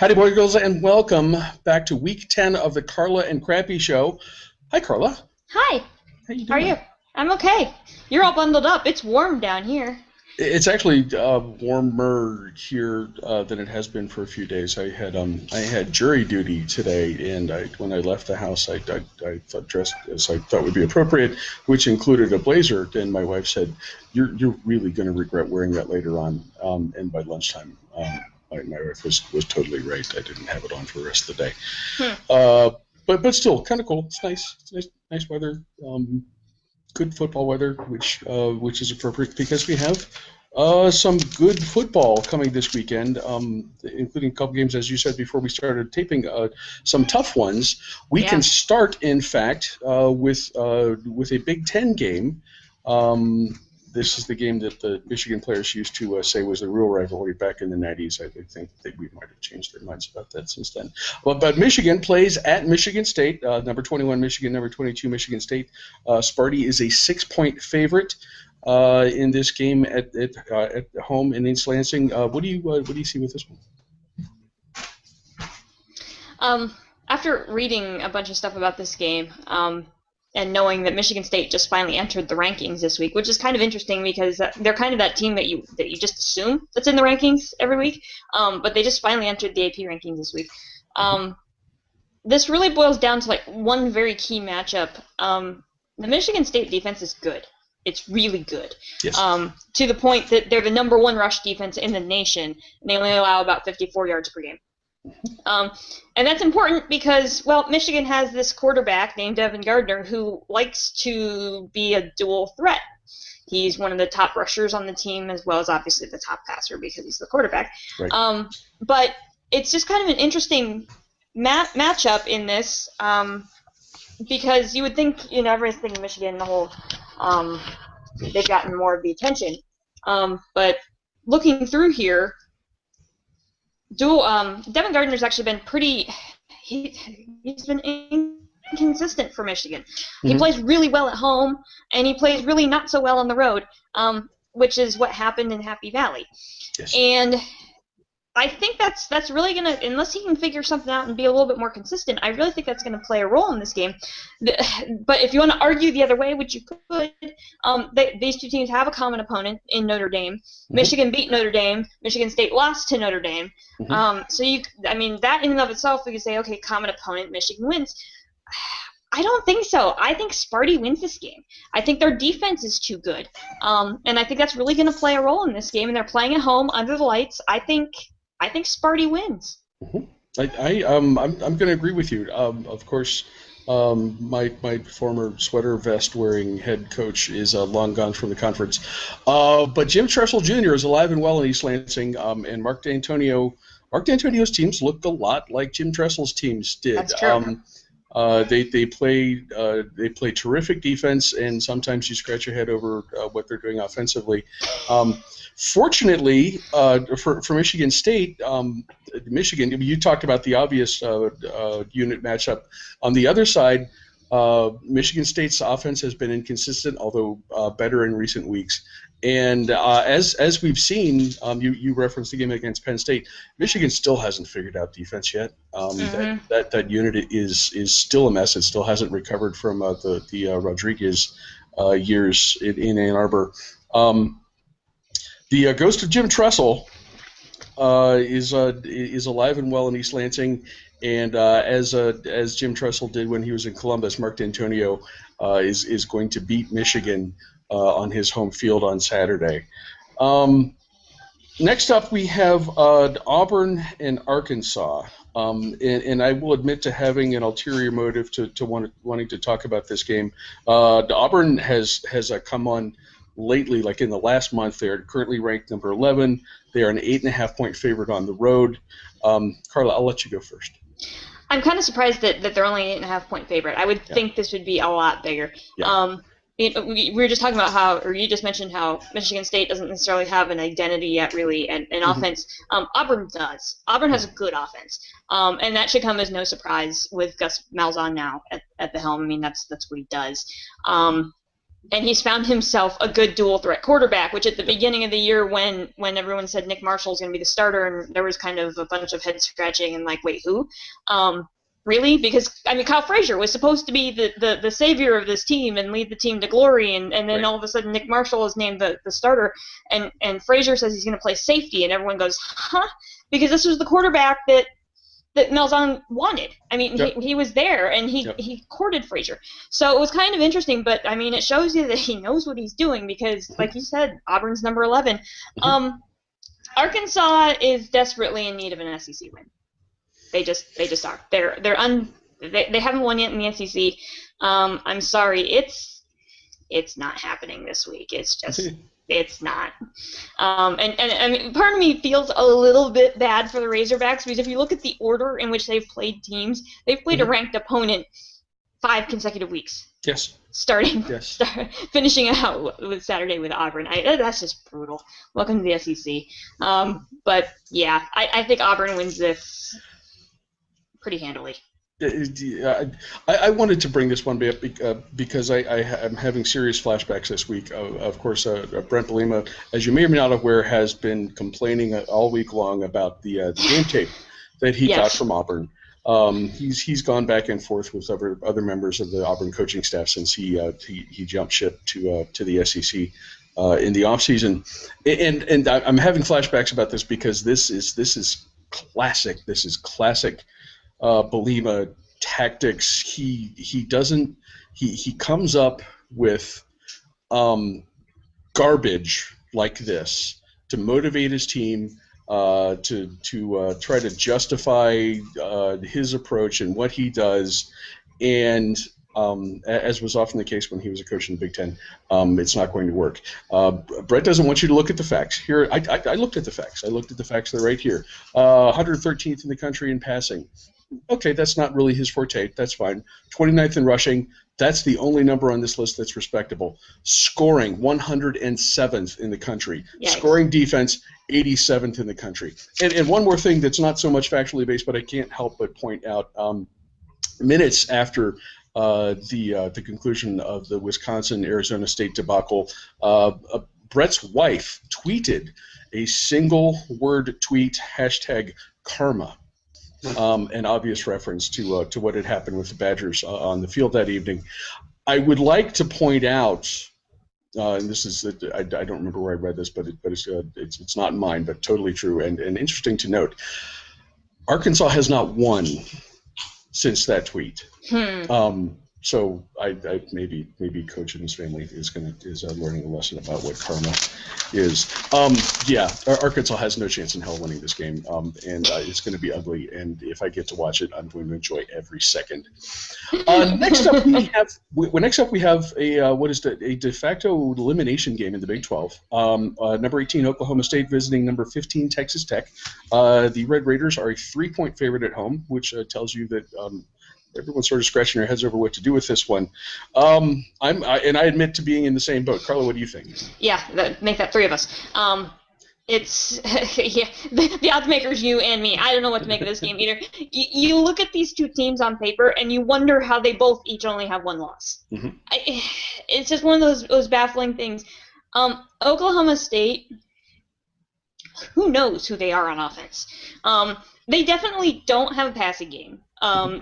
Howdy, boys, girls, and welcome back to Week 10 of the Carla and Crappy Show. Hi, Carla. Hi. How you doing? How are you? I'm okay. You're all bundled up. It's warm down here. It's actually warmer here than it has been for a few days. I had jury duty today, and when I left the house, I thought dressed as I thought would be appropriate, which included a blazer. And my wife said, "You're really going to regret wearing that later on." And by lunchtime, my wife was totally right. I didn't have it on for the rest of the day. But still, kind of cool. It's nice. It's nice weather. Good football weather, which is appropriate because we have some good football coming this weekend, including a couple games, as you said before we started taping, some tough ones. We can start, in fact, with a Big Ten game. This is the game that the Michigan players used to say was the real rivalry back in the 90s. I think that we might have changed their minds about that since then. But Michigan plays at Michigan State, number 21 Michigan, number 22 Michigan State. Sparty is a 6-point favorite in this game at home in East Lansing. What do you see with this one? After reading a bunch of stuff about this game, and knowing that Michigan State just finally entered the rankings this week, which is kind of interesting because they're kind of that team that you just assume that's in the rankings every week, but they just finally entered the AP rankings this week. This really boils down to like one very key matchup. The Michigan State defense is good. It's really good. Yes. To the point that they're the number one rush defense in the nation, and they only allow about 54 yards per game. And that's important because, well, Michigan has this quarterback named Devin Gardner who likes to be a dual threat. He's one of the top rushers on the team as well as obviously the top passer because he's the quarterback. Right. But it's just kind of an interesting matchup in this because you would think, everything in Michigan, the whole, they've gotten more of the attention. But looking through here, Devin Gardner's actually been he's been inconsistent for Michigan. He plays really well at home, and he plays really not so well on the road, which is what happened in Happy Valley. Yes. And I think that's really going to, unless he can figure something out and be a little bit more consistent, I really think that's going to play a role in this game. But if you want to argue the other way, which you could, these two teams have a common opponent in Notre Dame. Michigan beat Notre Dame. Michigan State lost to Notre Dame. So that in and of itself, we could say, okay, common opponent, Michigan wins. I don't think so. I think Sparty wins this game. I think their defense is too good. And I think that's really going to play a role in this game. And they're playing at home under the lights. I think Sparty wins. I'm going to agree with you. Of course, my former sweater vest wearing head coach is long gone from the conference. But Jim Tressel Jr. is alive and well in East Lansing, and Mark D'Antonio's teams looked a lot like Jim Tressel's teams did. That's true. They play terrific defense, and sometimes you scratch your head over what they're doing offensively. Fortunately, for Michigan State, Michigan, you talked about the obvious unit matchup. On the other side, Michigan State's offense has been inconsistent, although better in recent weeks. And as we've seen, you referenced the game against Penn State. Michigan still hasn't figured out defense yet. That unit is still a mess. It still hasn't recovered from the Rodriguez years in Ann Arbor. The ghost of Jim Tressel is alive and well in East Lansing, and as Jim Tressel did when he was in Columbus, Mark D'Antonio is going to beat Michigan on his home field on Saturday. Next up, we have Auburn and Arkansas, and I will admit to having an ulterior motive to wanting to talk about this game. Auburn has come on lately, like in the last month. They are currently ranked number 11. They are an 8.5-point favorite on the road. Carla, I'll let you go first. I'm kind of surprised that they're only 8.5-point favorite. I would think this would be a lot bigger. Yeah. We were just talking about you just mentioned how Michigan State doesn't necessarily have an identity yet, really, and offense. Auburn does. Auburn has a good offense, and that should come as no surprise with Gus Malzahn now at the helm. I mean, that's what he does. And he's found himself a good dual threat quarterback, which at the beginning of the year when everyone said Nick Marshall's going to be the starter and there was kind of a bunch of head scratching and like, wait, who? Really? Because, I mean, Kyle Frazier was supposed to be the savior of this team and lead the team to glory, and then right. all of a sudden Nick Marshall is named the starter, and Frazier says he's going to play safety, and everyone goes, huh? Because this was the quarterback that Malzahn wanted. I mean, yep. he was there, and he courted Frazier. So it was kind of interesting, but, I mean, it shows you that he knows what he's doing because, like you said, Auburn's number 11. Mm-hmm. Arkansas is desperately in need of an SEC win. They just are. They haven't won yet in the SEC. I'm sorry, it's not happening this week. It's just it's not. And I mean, part of me feels a little bit bad for the Razorbacks because if you look at the order in which they've played teams, they've played a ranked opponent 5 consecutive weeks. Yes. Finishing out with Saturday with Auburn. That's just brutal. Welcome to the SEC. But yeah, I think Auburn wins this pretty handily. I wanted to bring this one up because I'm having serious flashbacks this week. Of course, Bret Bielema, as you may or may not aware, has been complaining all week long about the game tape that he got from Auburn. He's gone back and forth with other members of the Auburn coaching staff since he jumped ship to the SEC in the offseason. And I'm having flashbacks about this because this is classic. This is classic Bielema tactics. He comes up with garbage like this to motivate his team, to try to justify his approach and what he does, and as was often the case when he was a coach in the Big Ten, it's not going to work. Bret doesn't want you to look at the facts. Here, I looked at the facts. I looked at the facts. They're right here. 113th in the country in passing. Okay, that's not really his forte. That's fine. 29th in rushing. That's the only number on this list that's respectable. Scoring, 107th in the country. Yikes. Scoring defense, 87th in the country. And one more thing that's not so much factually based, but I can't help but point out, minutes after the conclusion of the Wisconsin-Arizona State debacle, Bret's wife tweeted a single-word tweet, #karma. An obvious reference to what had happened with the Badgers on the field that evening. I would like to point out, and this is I don't remember where I read this, but it's not mine, but totally true and interesting to note. Arkansas has not won since that tweet. So I maybe Coach and his family is learning a lesson about what karma is. Arkansas has no chance in hell winning this game, and it's going to be ugly. And if I get to watch it, I'm going to enjoy every second. Next up we have a de facto elimination game in the Big 12. Number 18 Oklahoma State visiting number 15 Texas Tech. The Red Raiders are a 3-point favorite at home, which tells you that. Everyone's sort of scratching their heads over what to do with this one. I admit to being in the same boat. Carla, what do you think? Yeah, make that 3 of us. It's the odds makers, you and me. I don't know what to make of this game either. You look at these two teams on paper, and you wonder how they both each only have 1 loss. Mm-hmm. It's just one of those baffling things. Oklahoma State, who knows who they are on offense? They definitely don't have a passing game.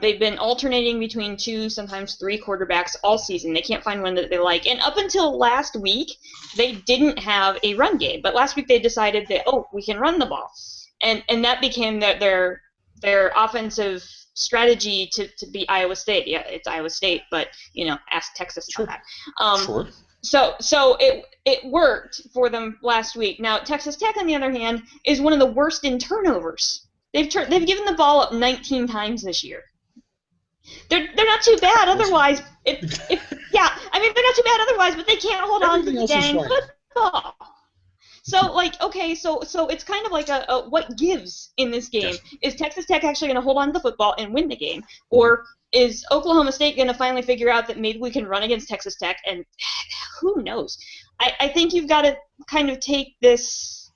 They've been alternating between 2, sometimes 3 quarterbacks all season. They can't find one that they like. And up until last week, they didn't have a run game. But last week they decided that, we can run the ball. And that became their offensive strategy to beat Iowa State. Yeah, it's Iowa State, but, ask Texas about that. Sure. So it worked for them last week. Now, Texas Tech, on the other hand, is one of the worst in turnovers. They've given the ball up 19 times this year. They're not too bad otherwise. They're not too bad otherwise, but they can't hold on to the dang football. So so it's kind of like a what gives in this game. Yes. Is Texas Tech actually going to hold on to the football and win the game, or is Oklahoma State going to finally figure out that maybe we can run against Texas Tech? And who knows? I think you've got to kind of take this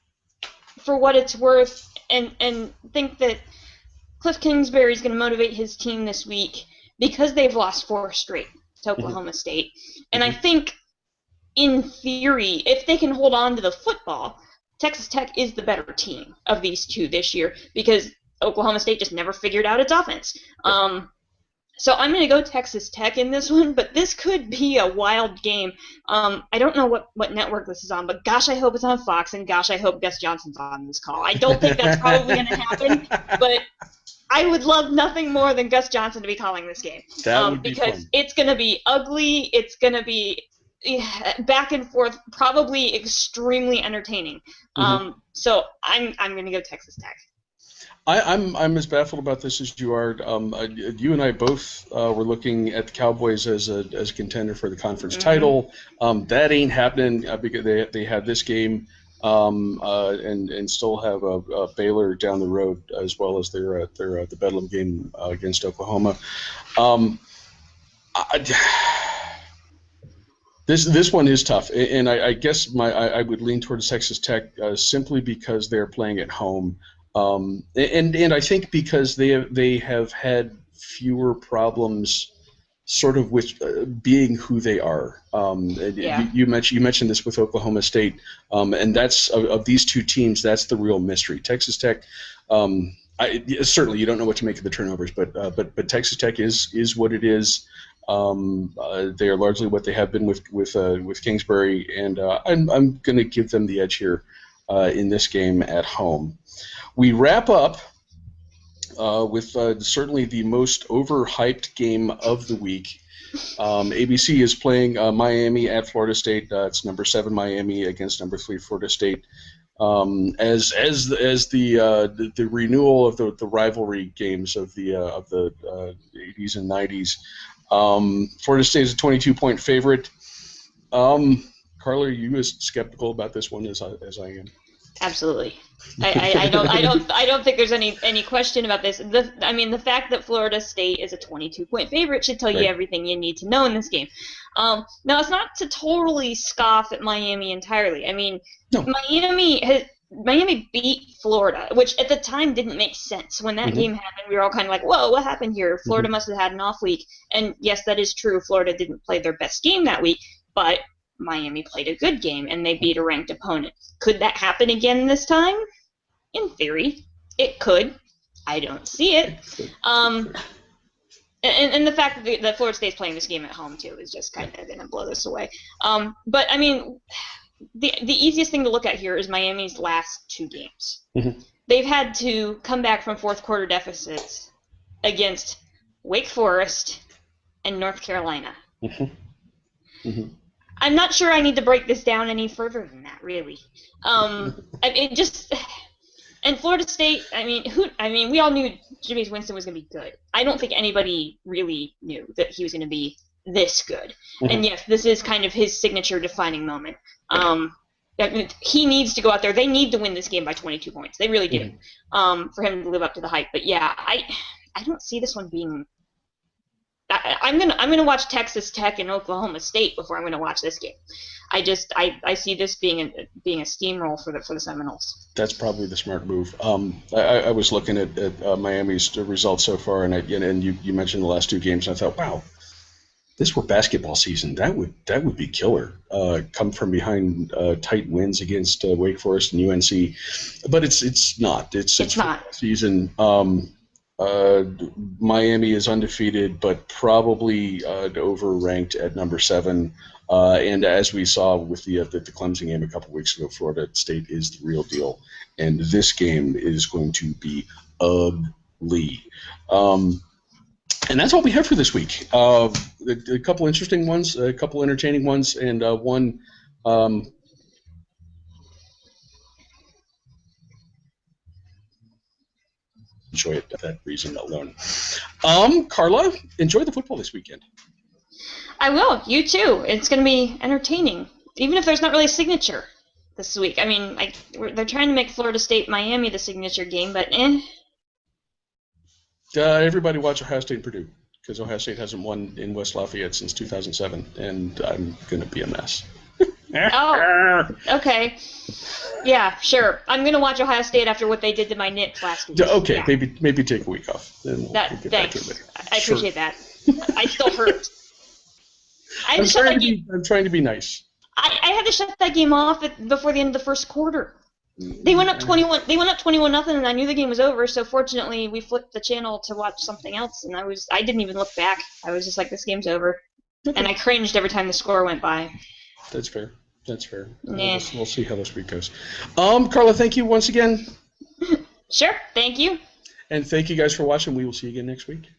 for what it's worth. And think that Cliff Kingsbury is going to motivate his team this week because they've lost 4 straight to Oklahoma State. And I think in theory, if they can hold on to the football, Texas Tech is the better team of these two this year because Oklahoma State just never figured out its offense. So I'm going to go Texas Tech in this one, but this could be a wild game. I don't know what network this is on, but gosh, I hope it's on Fox, and gosh, I hope Gus Johnson's on this call. I don't think that's probably going to happen, but I would love nothing more than Gus Johnson to be calling this game. That would be because fun. It's going to be ugly. It's going to be back and forth, probably extremely entertaining. So I'm going to go Texas Tech. I'm as baffled about this as you are. You and I both were looking at the Cowboys as a contender for the conference title. That ain't happening because they have this game and still have a Baylor down the road as well as their the Bedlam game against Oklahoma. This one is tough, and I guess I would lean towards Texas Tech simply because they're playing at home. And I think because they have had fewer problems, sort of with being who they are. You mentioned this with Oklahoma State, and that's of these two teams. That's the real mystery. Texas Tech. Certainly, you don't know what to make of the turnovers, but Texas Tech is what it is. They are largely what they have been with Kingsbury, and I'm going to give them the edge here in this game at home. We wrap up with certainly the most overhyped game of the week. ABC is playing Miami at Florida State. It's number 7 Miami against number 3 Florida State. As the renewal of the rivalry games of the 80s and 90s. Florida State is a 22-point favorite. Carla, are you as skeptical about this one as I am? Absolutely. I don't think there's any question about this. The fact that Florida State is a 22-point favorite should tell you everything you need to know in this game. Now, it's not to totally scoff at Miami entirely. No. Miami beat Florida, which at the time didn't make sense. When that game happened, we were all kind of like, whoa, what happened here? Florida must have had an off week. And yes, that is true. Florida didn't play their best game that week, but Miami played a good game, and they beat a ranked opponent. Could that happen again this time? In theory, it could. I don't see it. And the fact that Florida State's playing this game at home, too, is just kind of going to blow this away. But, the easiest thing to look at here is Miami's last 2 games. They've had to come back from fourth-quarter deficits against Wake Forest and North Carolina. I'm not sure I need to break this down any further than that, really. And Florida State, we all knew Jameis Winston was going to be good. I don't think anybody really knew that he was going to be this good. And yes, this is kind of his signature defining moment. He needs to go out there. They need to win this game by 22 points. They really do, for him to live up to the hype. But yeah, I don't see this one being. I'm gonna watch Texas Tech and Oklahoma State before I'm gonna watch this game. I see this being a steamroll for the Seminoles. That's probably the smart move. I was looking at Miami's results so far, and you mentioned the last 2 games, and I thought, wow, this were basketball season. That would be killer. Come from behind tight wins against Wake Forest and UNC, but it's not. It's not season. Miami is undefeated, but probably overranked at number 7. And as we saw with the Clemson game a couple weeks ago, Florida State is the real deal, and this game is going to be ugly. And that's all we have for this week. A couple interesting ones, a couple entertaining ones, and one. Enjoy it for that reason alone. Carla, enjoy the football this weekend. I will. You too. It's going to be entertaining, even if there's not really a signature this week. They're trying to make Florida State Miami the signature game, but everybody watch Ohio State and Purdue, because Ohio State hasn't won in West Lafayette since 2007, and I'm going to be a mess. Oh, okay. Yeah, sure. I'm going to watch Ohio State after what they did to my Knicks last week. Okay, yeah. maybe take a week off. Thanks. I appreciate that. I still hurt. I'm trying to be nice. I had to shut that game off before the end of the first quarter. They went up 21. They went up 21-0, and I knew the game was over. So fortunately, we flipped the channel to watch something else, and I didn't even look back. I was just like, this game's over, and I cringed every time the score went by. That's fair. That's fair. Yeah. We'll see how this week goes. Carla, thank you once again. Sure. Thank you. And thank you guys for watching. We will see you again next week.